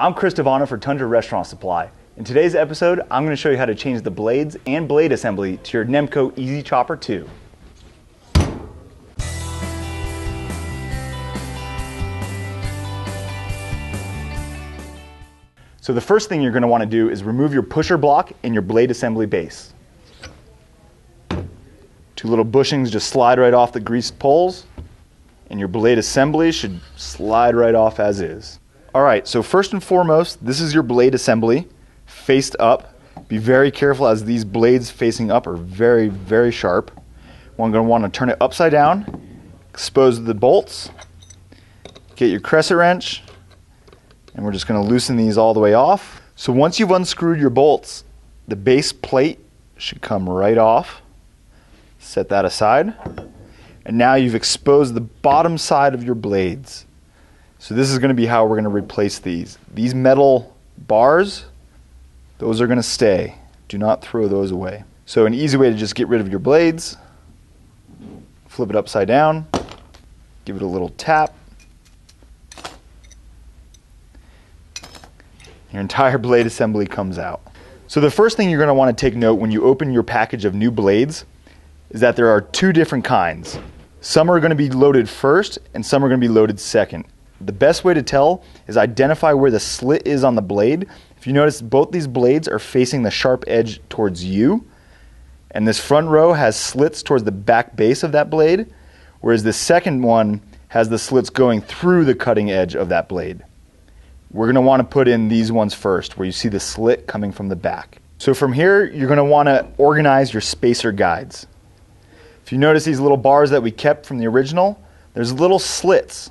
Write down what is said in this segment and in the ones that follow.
I'm Tavano for Tundra Restaurant Supply. In today's episode, I'm going to show you how to change the blades and blade assembly to your Nemco Easy Chopper 2. So the first thing you're going to want to do is remove your pusher block and your blade assembly base. Two little bushings just slide right off the greased poles, and your blade assembly should slide right off as is. Alright, so first and foremost, this is your blade assembly, faced up. Be very careful as these blades facing up are very, very sharp. We're going to want to turn it upside down, expose the bolts, get your crescent wrench, and we're just going to loosen these all the way off. So once you've unscrewed your bolts, the base plate should come right off. Set that aside. And now you've exposed the bottom side of your blades. So this is going to be how we're going to replace these. These metal bars, those are going to stay. Do not throw those away. So an easy way to just get rid of your blades, flip it upside down, give it a little tap. Your entire blade assembly comes out. So the first thing you're going to want to take note when you open your package of new blades is that there are two different kinds. Some are going to be loaded first and some are going to be loaded second. The best way to tell is identify where the slit is on the blade. If you notice, both these blades are facing the sharp edge towards you, and this front row has slits towards the back base of that blade, whereas the second one has the slits going through the cutting edge of that blade. We're going to want to put in these ones first, where you see the slit coming from the back. So from here, you're going to want to organize your spacer guides. If you notice these little bars that we kept from the original, there's little slits.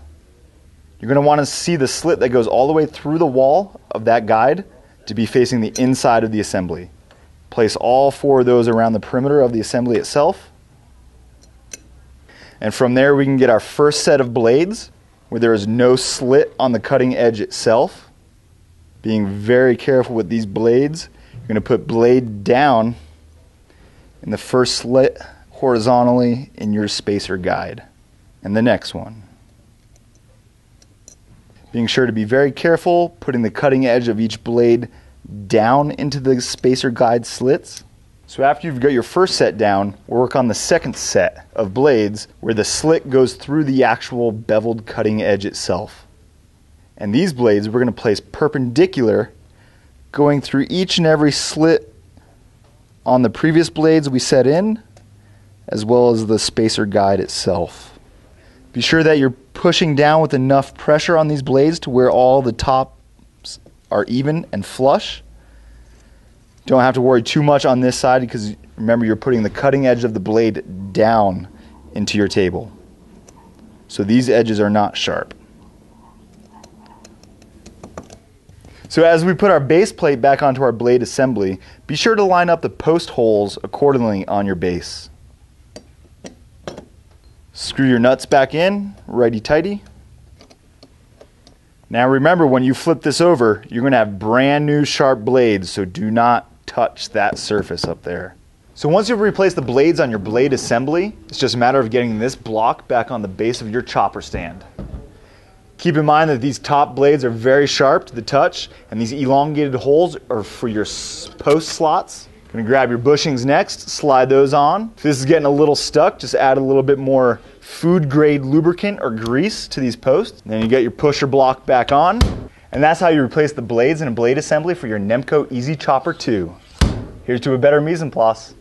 You're going to want to see the slit that goes all the way through the wall of that guide to be facing the inside of the assembly. Place all four of those around the perimeter of the assembly itself. And from there we can get our first set of blades where there is no slit on the cutting edge itself. Being very careful with these blades. You're going to put blade down in the first slit horizontally in your spacer guide. And the next one. Being sure to be very careful, putting the cutting edge of each blade down into the spacer guide slits. So after you've got your first set down, we'll work on the second set of blades where the slit goes through the actual beveled cutting edge itself. And these blades we're going to place perpendicular, going through each and every slit on the previous blades we set in, as well as the spacer guide itself. Be sure that you're pushing down with enough pressure on these blades to where all the tops are even and flush. Don't have to worry too much on this side because remember you're putting the cutting edge of the blade down into your table. So these edges are not sharp. So as we put our base plate back onto our blade assembly, be sure to line up the post holes accordingly on your base. Screw your nuts back in, righty-tighty. Now remember, when you flip this over, you're going to have brand new sharp blades, so do not touch that surface up there. So once you've replaced the blades on your blade assembly, it's just a matter of getting this block back on the base of your chopper stand. Keep in mind that these top blades are very sharp to the touch, and these elongated holes are for your post slots. Going to grab your bushings next, slide those on. If this is getting a little stuck, just add a little bit more food grade lubricant or grease to these posts. Then you get your pusher block back on. And that's how you replace the blades in a blade assembly for your Nemco Easy Chopper 2. Here's to a better mise en place.